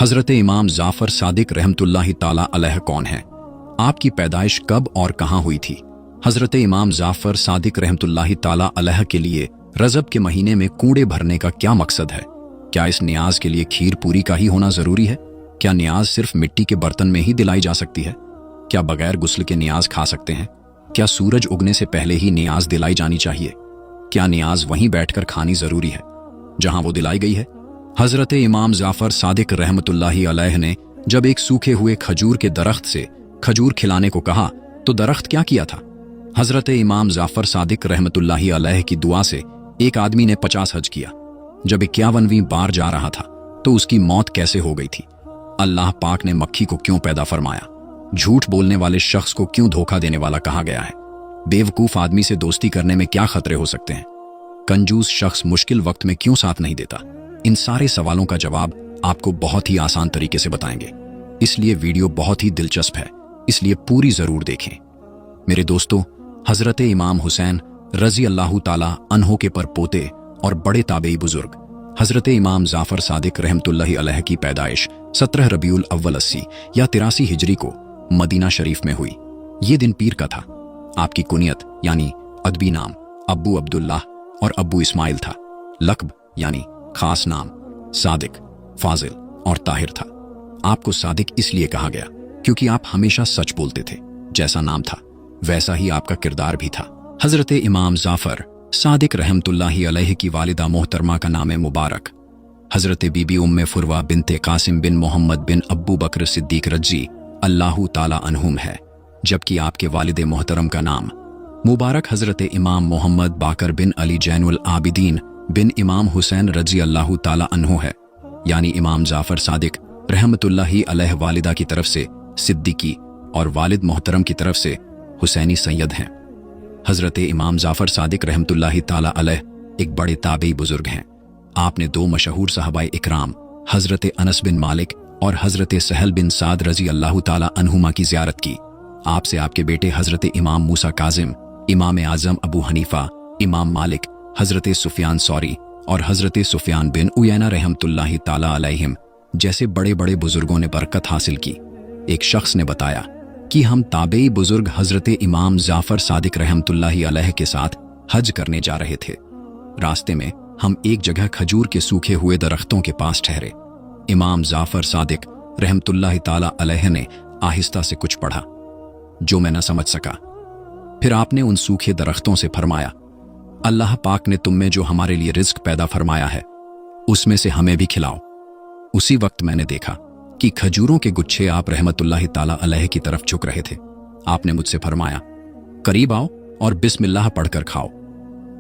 हज़रत इमाम जाफ़र सादिक रहमतुल्लाहि ताला अलैह कौन है? आपकी पैदाइश कब और कहाँ हुई थी? हज़रत इमाम जाफ़र सादिक रहमतुल्लाहि ताला अलैह के लिए रजब के महीने में कूड़े भरने का क्या मकसद है? क्या इस नियाज के लिए खीर पूरी का ही होना ज़रूरी है? क्या नियाज सिर्फ मिट्टी के बर्तन में ही दिलाई जा सकती है? क्या बगैर गुस्ल के नियाज खा सकते हैं? क्या सूरज उगने से पहले ही नियाज दिलाई जानी चाहिए? क्या नियाज वहीं बैठकर खानी ज़रूरी है जहां वो दिलाई गई है? हज़रत इमाम जाफ़र सादिक रहमतुल्लाहि अलैह ने जब एक सूखे हुए खजूर के दरख्त से खजूर खिलाने को कहा तो दरख्त क्या किया था? हज़रत इमाम जाफ़र सादिक रहमतुल्लाहि अलैह की दुआ से एक आदमी ने 50 हज किया। जब 51वीं बार जा रहा था तो उसकी मौत कैसे हो गई थी? अल्लाह पाक ने मक्खी को क्यों पैदा फरमाया? झूठ बोलने वाले शख्स को क्यों धोखा देने वाला कहा गया है? बेवकूफ़ आदमी से दोस्ती करने में क्या खतरे हो सकते हैं? कंजूस शख्स मुश्किल वक्त में क्यों साथ नहीं देता? इन सारे सवालों का जवाब आपको बहुत ही आसान तरीके से बताएंगे, इसलिए वीडियो बहुत ही दिलचस्प है, इसलिए पूरी जरूर देखें। मेरे दोस्तों, हजरत इमाम हुसैन रजी अल्लाह ताला अन्हो के परपोते और बड़े ताबेई बुजुर्ग हजरत इमाम जाफ़र सादिक रहमतुल्लाहि अलैह की पैदाइश 17 रबीउल अव्वल 80 या 83 हिजरी को मदीना शरीफ में हुई। ये दिन पीर का था। आपकी कुनियत यानी अदबी नाम अब्बू अब्दुल्लाह और अब्बू इस्माइल था। लक़ब यानी खास नाम सादिक, फाजिल और ताहिर था। आपको सादिक इसलिए कहा गया क्योंकि आप हमेशा सच बोलते थे। जैसा नाम था वैसा ही आपका किरदार भी था। हजरत इमाम जाफ़र सादिक रहमतुल्लाहि अलैह की वालिदा मोहतरमा का नाम है मुबारक। हजरत बीबी उम्मे फुरवा बिनते कासिम बिन मोहम्मद बिन अब्बू बकर सिद्दीक रजी अल्लाहु ताला अन्हुम है, जबकि आपके वालिदे मोहतरम का नाम मुबारक हजरत इमाम मोहम्मद बाकर बिन अली जैनुल आबिदीन बिन इमाम हुसैन रजी अल्लाहु ताला अन्हु है, यानी इमाम जाफ़र सादिक रहमतुल्लाहि अलैह वालिदा की तरफ से सिद्दीकी और वालिद मोहतरम की तरफ से हुसैनी सैयद हैं। हजरत इमाम जाफ़र सादिक रहमतुल्लाहि ताला अलैह एक बड़े ताबेई बुजुर्ग हैं। आपने 2 मशहूर सहाबाए इकराम हजरत अनस बिन मालिक और हजरत सहल बिन साद रजी अल्लाहु ताला अन्हुमा की ज़ियारत की। आपसे आपके बेटे हजरत इमाम मूसा काजिम, इमाम आज़म अबू हनीफा, इमाम मालिक, हजरत सुफियान सौरी और हजरत सुफियान बिन उयैना रहमतुल्लाहि ताला अलैहिम जैसे बड़े बड़े बुजुर्गों ने बरकत हासिल की। एक शख्स ने बताया कि हम ताबेई बुजुर्ग हजरत इमाम जाफ़र सादिक रहमतुल्लाहि अलैह के साथ हज करने जा रहे थे। रास्ते में हम एक जगह खजूर के सूखे हुए दरख्तों के पास ठहरे। इमाम जाफ़र सादिक रहमतुल्लाहि ताला अलैह ने आहिस्ता से कुछ पढ़ा जो मैं न समझ सका। फिर आपने उन सूखे दरख्तों से फरमाया, अल्लाह पाक ने तुम में जो हमारे लिए रिज्क पैदा फरमाया है उसमें से हमें भी खिलाओ। उसी वक्त मैंने देखा कि खजूरों के गुच्छे आप रहमतुल्लाहि ताला अलैह की तरफ झुक रहे थे। आपने मुझसे फरमाया, करीब आओ और बिस्मिल्लाह पढ़कर खाओ।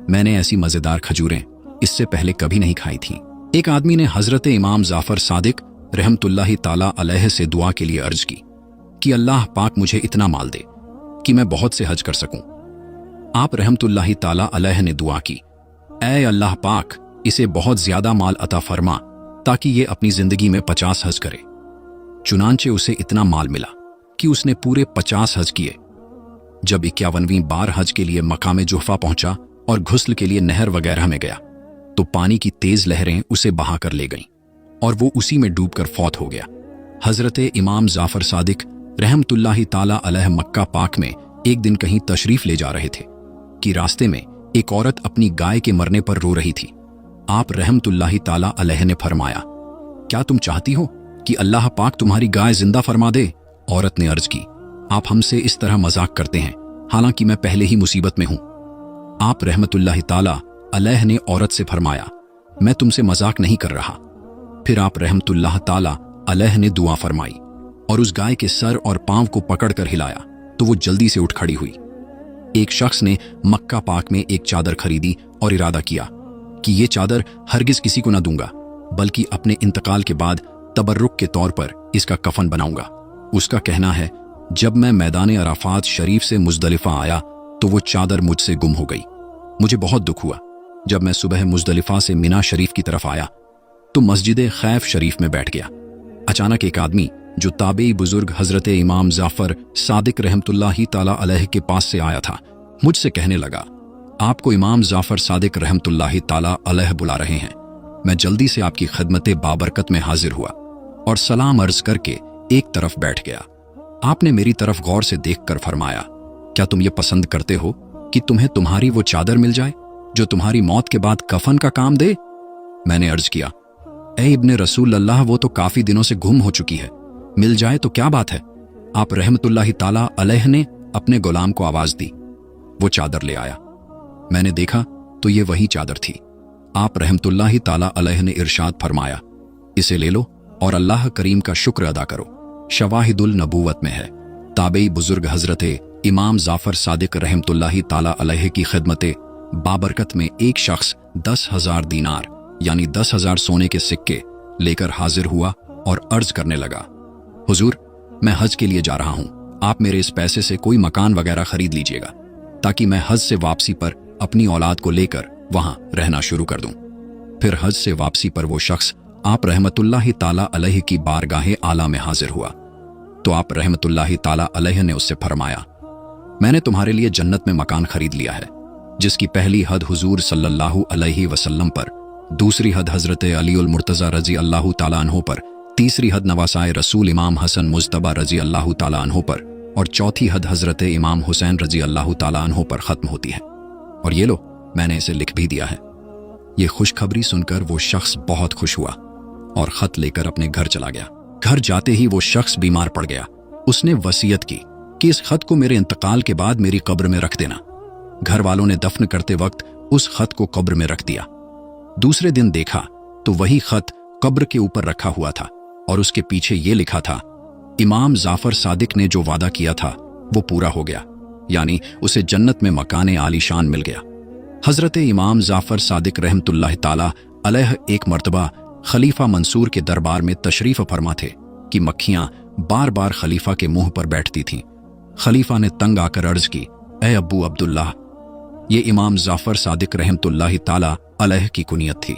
मैंने ऐसी मजेदार खजूरें इससे पहले कभी नहीं खाई थीं। एक आदमी ने हजरत इमाम जाफ़र सादिक रहमतुल्लाहि ताला अलैह से दुआ के लिए अर्ज की कि अल्लाह पाक मुझे इतना माल दे कि मैं बहुत से हज कर सकूं। आप रहमतुल्लाहि ताला अलैह ने दुआ की, ऐ अल्लाह पाक इसे बहुत ज्यादा माल अता फरमा ताकि ये अपनी जिंदगी में 50 हज करे। चुनांचे उसे इतना माल मिला कि उसने पूरे 50 हज किए। जब 51वीं बार हज के लिए मकामे जुहफा पहुंचा और घुस्ल के लिए नहर वगैरह में गया तो पानी की तेज लहरें उसे बहा कर ले गईं और वो उसी में डूबकर फौत हो गया। हजरत इमाम जाफ़र सादिक रहमतुल्लाहि ताला अलैह मक्का पाक में एक दिन कहीं तशरीफ ले जा रहे थे कि रास्ते में एक औरत अपनी गाय के मरने पर रो रही थी। आप रहमतुल्लाहि ताला अलैह ने फरमाया, क्या तुम चाहती हो कि अल्लाह पाक तुम्हारी गाय जिंदा फरमा दे? औरत ने अर्ज की, आप हमसे इस तरह मजाक करते हैं, हालांकि मैं पहले ही मुसीबत में हूं। आप रहमतुल्लाहि ताला अलैह ने औरत से फरमाया, मैं तुमसे मजाक नहीं कर रहा। फिर आप रहमतुल्लाह ताला अलैह ने दुआ फरमाई और उस गाय के सर और पांव को पकड़कर हिलाया तो वो जल्दी से उठ खड़ी हुई। एक शख्स ने मक्का पाक में एक चादर खरीदी और इरादा किया कि ये चादर हरगिज किसी को न दूंगा, बल्कि अपने इंतकाल के बाद तबर्रुक के तौर पर इसका कफन बनाऊंगा। उसका कहना है, जब मैं मैदान अराफात शरीफ से मुज़दलिफा आया तो वो चादर मुझसे गुम हो गई। मुझे बहुत दुख हुआ। जब मैं सुबह मुज़दलिफा से मिना शरीफ की तरफ आया तो मस्जिद खैफ शरीफ में बैठ गया। अचानक एक आदमी जो ताबेई बुजुर्ग हजरत इमाम जाफ़र सादिक रहमतुल्लाहि ताला अलैह के पास से आया था मुझसे कहने लगा, आपको इमाम जाफ़र सादिक रहमतुल्लाहि ताला अलैह बुला रहे हैं। मैं जल्दी से आपकी खिदमत बाबरकत में हाजिर हुआ। और सलाम अर्ज करके एक तरफ बैठ गया। आपने मेरी तरफ गौर से देखकर फरमाया, क्या तुम ये पसंद करते हो कि तुम्हें तुम्हारी वो चादर मिल जाए जो तुम्हारी मौत के बाद कफन का काम दे? मैंने अर्ज किया, ए इब्ने रसूल अल्लाह, वो तो काफी दिनों से गुम हो चुकी है, मिल जाए तो क्या बात है। आप रहमतुल्लाहि ताला अलैह ने अपने गुलाम को आवाज दी। वो चादर ले आया। मैंने देखा तो ये वही चादर थी। आप रहमतुल्लाहि ताला अलैह ने इरशाद फरमाया, इसे ले लो और अल्लाह करीम का शुक्र अदा करो। शवाहिदुल नबूवत में है। ताबई बुजुर्ग हजरत इमाम जाफर सादिक रहमतुल्लाहि ताला अलैह की खिदमत बाबरकत में एक शख्स 10,000 दीनार यानी 10,000 सोने के सिक्के लेकर हाजिर हुआ और अर्ज करने लगा, हुजूर, मैं हज के लिए जा रहा हूं। आप मेरे इस पैसे से कोई मकान वगैरह खरीद लीजिएगा ताकि मैं हज से वापसी पर अपनी औलाद को लेकर वहां रहना शुरू कर दूं। फिर हज से वापसी पर वो शख्स आप रहमतुल्लाहि ताला अलैह की बारगाहे आला में हाजिर हुआ तो आप रहमतुल्लाहि ताला अलैह ने उससे फरमाया, मैंने तुम्हारे लिए जन्नत में मकान खरीद लिया है, जिसकी पहली हद हुजूर सल्लल्लाहु अलैहि वसल्लम पर, दूसरी हद हजरत अलीउल मुर्तजा रजी अल्लाहु ताला अन्हो पर, तीसरी हद नवासाए रसूल इमाम हसन मुज्तबा रजी अल्लाहु ताला अन्हो पर और चौथी हद हजरत इमाम हुसैन रजी अल्लाहु ताला अन्हो पर खत्म होती है। और ये लो, मैंने इसे लिख भी दिया है। ये खुशखबरी सुनकर वो शख्स बहुत खुश हुआ और खत लेकर अपने घर चला गया। घर जाते ही वो शख्स बीमार पड़ गया। उसने वसीयत की कि इस खत को मेरे इंतकाल के बाद मेरी कब्र में रख देना। घर वालों ने दफन करते वक्त उस खत को कब्र में रख दिया। दूसरे दिन देखा तो वही खत कब्र के ऊपर रखा हुआ था और उसके पीछे ये लिखा था, इमाम जाफर सादिक ने जो वादा किया था वो पूरा हो गया, यानी उसे जन्नत में मकाने आलीशान मिल गया। हजरत इमाम जाफर सादिक रहमतुल्लाह ताला अलैह एक मर्तबा खलीफा मंसूर के दरबार में तशरीफ फरमा थे कि मक्खियां बार बार खलीफा के मुंह पर बैठती थीं। खलीफा ने तंग आकर अर्ज की, ए अब्बू अब्दुल्लाह, ये इमाम जाफर सादिक रहमतुल्लाह ताला अलैह की कुनियत थी।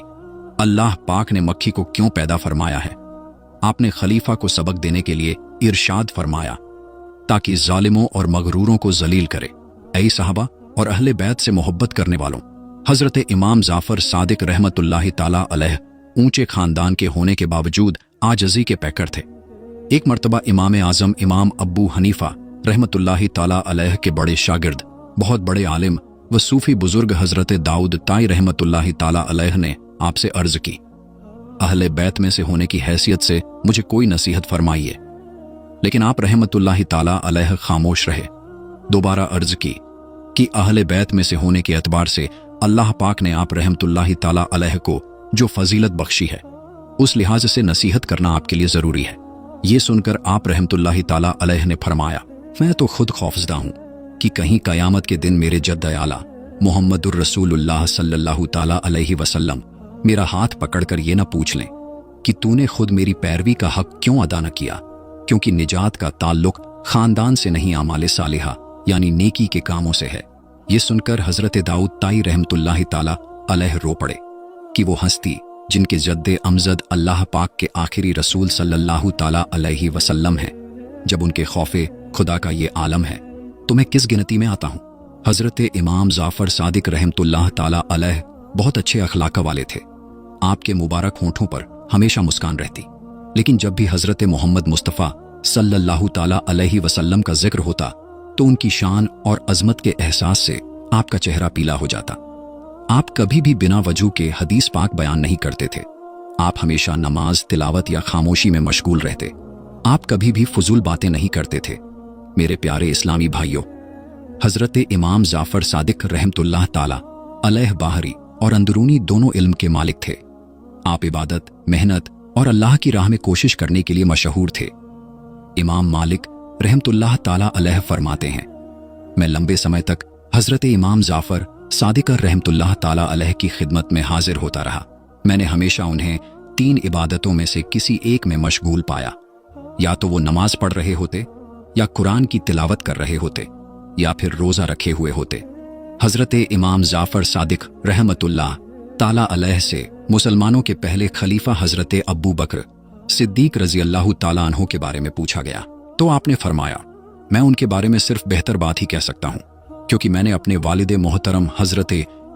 अल्लाह पाक ने मक्खी को क्यों पैदा फरमाया है? आपने खलीफा को सबक देने के लिए इरशाद फरमाया ताकि जालिमों और मगरूरों को जलील करे। ऐ साहबा और अहले बैत से मोहब्बत करने वालों, हजरत इमाम जाफर सादिक रहमतुल्लाह ताला अलैह ऊंचे खानदान के होने के बावजूद आजजी के पैकर थे। एक मर्तबा इमाम आजम इमाम अब्बू हनीफा रहमतुल्लाह ताला अलैह के बड़े शागिर्द, बहुत बड़े आलिम व सूफी बुजुर्ग हजरत दाऊद ताई रहमतुल्लाह ताला अलैह ने आपसे अर्ज की, अहले बैत में से होने की हैसियत से मुझे कोई नसीहत फरमाइए। लेकिन आप रहमतुल्लाह ताला अलैह खामोश रहे। दोबारा अर्ज की कि अहले बैत में से होने के एतबार से अल्लाह पाक ने आप रहमतुल्लाह ताला अलैह को जो फजीलत बख्शी है, उस लिहाज से नसीहत करना आपके लिए जरूरी है। ये सुनकर आप रहमतुल्लाह ताला अलैह ने फरमाया, मैं तो खुद खौफजदा हूं कि कहीं कयामत के दिन मेरे जद्द आला मुहम्मदुर रसूलुल्लाह सल्लल्लाहु ताला अलैहि वसल्लम मेरा हाथ पकड़कर ये न पूछ लें कि तूने खुद मेरी पैरवी का हक क्यों अदा न किया, क्योंकि निजात का ताल्लुक खानदान से नहीं आमाले सालिहा यानी नेकी के कामों से है। ये सुनकर हजरत दाऊद ताई रहमतुल्लाह ताला अलैह रो पड़े कि वो हस्ती जिनके जद्दे अमजद अल्लाह पाक के आखिरी रसूल सल्लल्लाहु ताला अलैहि वसल्लम हैं, जब उनके खौफे खुदा का ये आलम है तो मैं किस गिनती में आता हूँ। हजरत इमाम जाफर सादिक रहमतुल्लाह ताला अलैह बहुत अच्छे अखलाक वाले थे। आपके मुबारक होंठों पर हमेशा मुस्कान रहती, लेकिन जब भी हजरत मोहम्मद मुस्तफ़ा सल्लल्लाहु ताला अलैहि वसल्लम का जिक्र होता तो उनकी शान और अजमत के एहसास से आपका चेहरा पीला हो जाता। आप कभी भी बिना वजह के हदीस पाक बयान नहीं करते थे। आप हमेशा नमाज, तिलावत या खामोशी में मशगूल रहते। आप कभी भी फजूल बातें नहीं करते थे। मेरे प्यारे इस्लामी भाइयों, हजरत इमाम जाफर सादिक रहमतुल्लाह ताला अलैह बाहरी और अंदरूनी दोनों इल्म के मालिक थे। आप इबादत, मेहनत और अल्लाह की राह में कोशिश करने के लिए मशहूर थे। इमाम मालिक रहमतुल्लाह ताला अलैह फरमाते हैं, मैं लंबे समय तक हजरत इमाम जाफर सादिक रहमतुल्लाह ताला अलैह की खिदमत में हाजिर होता रहा। मैंने हमेशा उन्हें 3 इबादतों में से किसी एक में मशगूल पाया। या तो वो नमाज पढ़ रहे होते, या कुरान की तिलावत कर रहे होते, या फिर रोजा रखे हुए होते। हजरत इमाम जाफर सादिक रहमतुल्लाह ताला अलैह से मुसलमानों के पहले खलीफा हजरत अब्बू बकर सिद्दीक रजी अल्लाह ताला अन्हो के बारे में पूछा गया तो आपने फरमाया, मैं उनके बारे में सिर्फ बेहतर बात ही कह सकता हूँ, क्योंकि मैंने अपने वालिद मोहतरम हजरत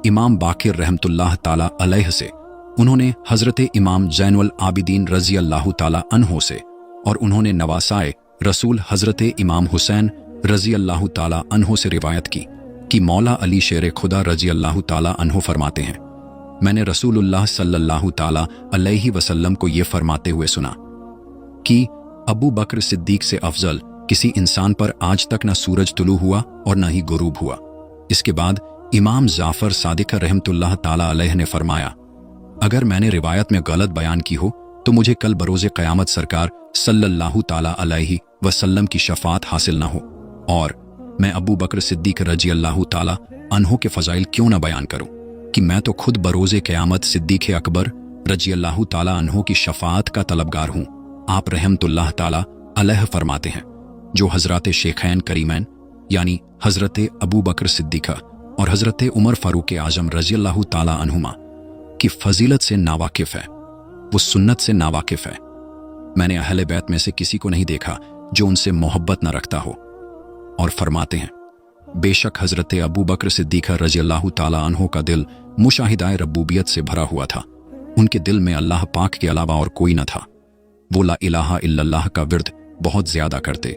इमाम बाकिर रहमतुल्लाह ताला अलैह से उन्होंने हजरत इमाम जैनुल आबिदीन रजी अल्लाह ताला अन्हो से और उन्होंने नवासाए रसूल हजरत इमाम हुसैन रजी अल्लाह ताला अन्हो से रिवायत की कि मौला अली शेर खुदा रजी अल्लाह ताला अन्हो फरमाते हैं, मैंने रसूलुल्लाह सल्लल्लाहु ताला अलैहि वसल्लम को ये फरमाते हुए सुना कि अबू बकर सिद्दीक से अफजल किसी इंसान पर आज तक न सूरज तुलू हुआ और न ही गुरूब हुआ। इसके बाद इमाम जाफर सादिक रहमतुल्लाह ताला अलैह ने फरमाया, अगर मैंने रिवायत में गलत बयान की हो तो मुझे कल बरोज़े क़यामत सरकार सल्लल्लाहु ताला अलैहि वसल्लम की शफात हासिल न हो, और मैं अबू बकर सिद्दीक रजी अल्लाह ताला अन्हो के फ़ज़ाइल क्यों न बयान करूं कि मैं तो खुद बरोज़े क़यामत सिद्दीक अकबर रजी अल्लाह ताला अन्हो की शफात का तलबगार हूं। आप रहमतुल्लाह ताला अलैह फरमाते हैं, जो हजरत शेखैन करीमैन यानी हजरत अबू बकर सिद्दीक़ और हजरत उमर फारूक आजम रजी अल्लाह ताला अन्हुमा की फजीलत से नावाकिफ है, वो सुन्नत से नावाकिफ है। मैंने अहले बैत में से किसी को नहीं देखा जो उनसे मोहब्बत न रखता हो। और फरमाते हैं, बेशक हजरत अबू बकर सिद्दीक़ रजी अल्लाह ताला अन्हो का दिल मुशाहिदाए रब्बूबियत से भरा हुआ था। उनके दिल में अल्लाह पाक के अलावा और कोई न था। वो ला इलाहा इल्लल्लाह का विर्द बहुत ज्यादा करते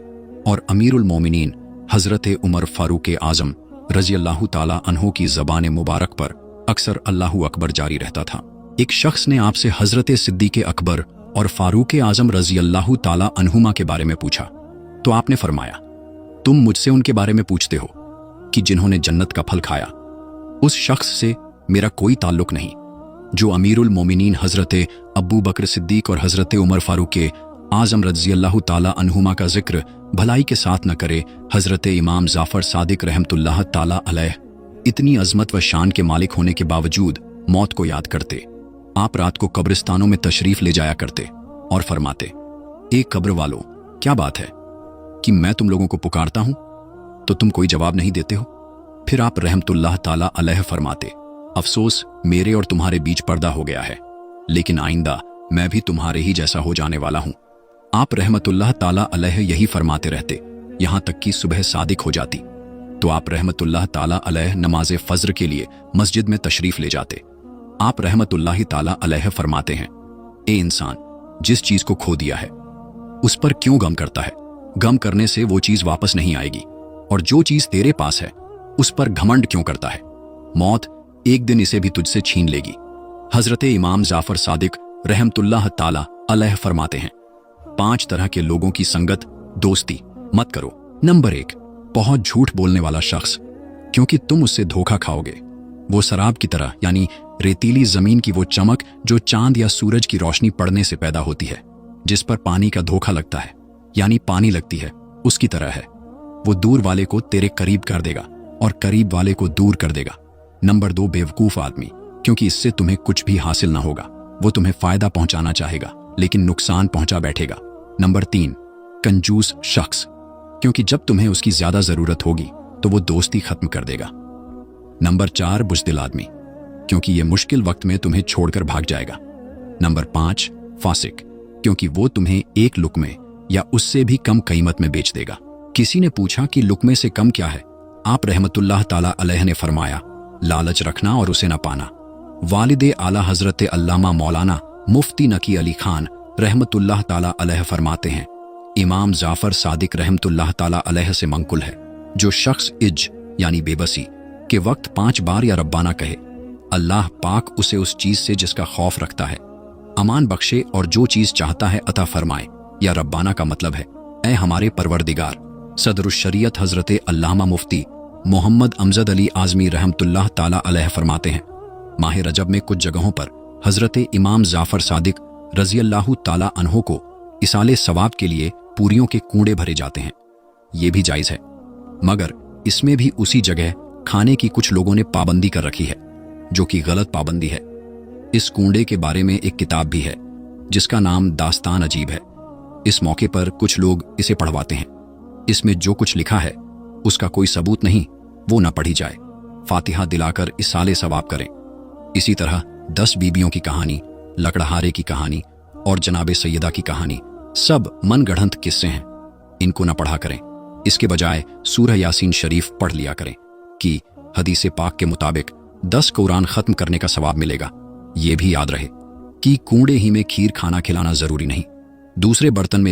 और अमीरुल मोमिनीन हजरत उमर फारूक आजम रजी अल्लाह ताला अन्हो की ज़बान मुबारक पर अक्सर अल्लाहु अकबर जारी रहता था। एक शख्स ने आपसे हजरत सिद्दीक अकबर और फारूक आजम रजी अल्लाह ताला अन्हुमा के बारे में पूछा, तो आपने फरमाया, तुम मुझसे उनके बारे में पूछते हो कि जिन्होंने जन्नत का फल खाया। उस शख्स से मेरा कोई ताल्लुक नहीं जो अमीरुल मोमिनीन हजरत अबू बकर सिद्दीक और हजरत उमर फारूक आजम रजी अल्लाह ताला अन्हुमा का जिक्र भलाई के साथ न करे। हजरत इमाम जाफर सादिक रहमतुल्लाह ताला अलैह इतनी अजमत व शान के मालिक होने के बावजूद मौत को याद करते। आप रात को कब्रिस्तानों में तशरीफ ले जाया करते और फरमाते, एक कब्र वालों, क्या बात है कि मैं तुम लोगों को पुकारता हूं तो तुम कोई जवाब नहीं देते हो। फिर आप रहमतुल्लाह ताला अलैह फरमाते, अफसोस मेरे और तुम्हारे बीच पर्दा हो गया है, लेकिन आइंदा मैं भी तुम्हारे ही जैसा हो जाने वाला हूं। आप रहमतुल्लाह ताला अलैह यही फरमाते रहते यहां तक कि सुबह सादिक हो जाती तो आप रहमतुल्लाह ताला अलैह नमाज फज्र के लिए मस्जिद में तशरीफ ले जाते। आप रहमतुल्लाह ताला अलैह फरमाते हैं, ए इंसान, जिस चीज को खो दिया है उस पर क्यों गम करता है? गम करने से वो चीज वापस नहीं आएगी, और जो चीज तेरे पास है उस पर घमंड क्यों करता है? मौत एक दिन इसे भी तुझसे छीन लेगी। हजरत इमाम जाफर सादिक रहमतुल्लाह ताला अलैह फरमाते हैं, 5 तरह के लोगों की संगत दोस्ती मत करो। नंबर 1, बहुत झूठ बोलने वाला शख्स, क्योंकि तुम उससे धोखा खाओगे। वो शराब की तरह यानी रेतीली जमीन की वो चमक जो चांद या सूरज की रोशनी पड़ने से पैदा होती है, जिस पर पानी का धोखा लगता है यानी पानी लगती है, उसकी तरह है। वो दूर वाले को तेरे करीब कर देगा और करीब वाले को दूर कर देगा। नंबर 2, बेवकूफ आदमी, क्योंकि इससे तुम्हें कुछ भी हासिल ना होगा। वो तुम्हें फायदा पहुंचाना चाहेगा लेकिन नुकसान पहुंचा बैठेगा। नंबर 3, कंजूस शख्स, क्योंकि जब तुम्हें उसकी ज्यादा जरूरत होगी तो वो दोस्ती खत्म कर देगा। नंबर 4, बुज़दिल आदमी, क्योंकि ये मुश्किल वक्त में तुम्हें छोड़कर भाग जाएगा। नंबर 5, फासिक, क्योंकि वो तुम्हें एक लुक्मे या उससे भी कम कीमत में बेच देगा। किसी ने पूछा कि लुक्मे से कम क्या है? आप रहमतुल्लाह ताला अलैह ने फरमाया, लालच रखना और उसे न पाना। वालिद आला हजरत अल्लामा मौलाना मुफ्ती नकी अली खान रहमतुल्लाह ताला अलैह फरमाते हैं, इमाम जाफर सादिक रहमतुल्लाह ताला अलैह से मंकुल है, जो शख्स इज यानी बेबसी के वक्त 5 बार या रब्बाना कहे, अल्लाह पाक उसे उस चीज से जिसका खौफ रखता है अमान बख्शे और जो चीज चाहता है अता फरमाए। या रब्बाना का मतलब है, ऐ हमारे परवरदिगार। सदरुश्शरीयत हजरत अल्लामा मुफ्ती मोहम्मद अमजद अली आजमी रहमतुल्लाह ताला अलैह फरमाते हैं, माह रजब में कुछ जगहों पर हजरत इमाम जाफर सादिक रजी अल्लाह ताला अन्हो को इसाले सवाब के लिए पूरियों के कूड़े भरे जाते हैं। ये भी जायज है, मगर इसमें भी उसी जगह खाने की कुछ लोगों ने पाबंदी कर रखी है, जो कि गलत पाबंदी है। इस कूड़े के बारे में एक किताब भी है जिसका नाम दास्तान अजीब है। इस मौके पर कुछ लोग इसे पढ़वाते हैं। इसमें जो कुछ लिखा है उसका कोई सबूत नहीं, वो न पढ़ी जाए। फातिहा दिलाकर इसाले सवाब करें। इसी तरह 10 बीबियों की कहानी, लकड़हारे की कहानी और जनाबे सैयदा की कहानी सब मनगढ़ंत किस्से हैं, इनको न पढ़ा करें। इसके बजाय सूरह यासीन शरीफ पढ़ लिया करें कि हदीस पाक के मुताबिक 10 कुरान खत्म करने का सवाब मिलेगा। ये भी याद रहे कि कूड़े ही में खीर खाना खिलाना जरूरी नहीं, दूसरे बर्तन में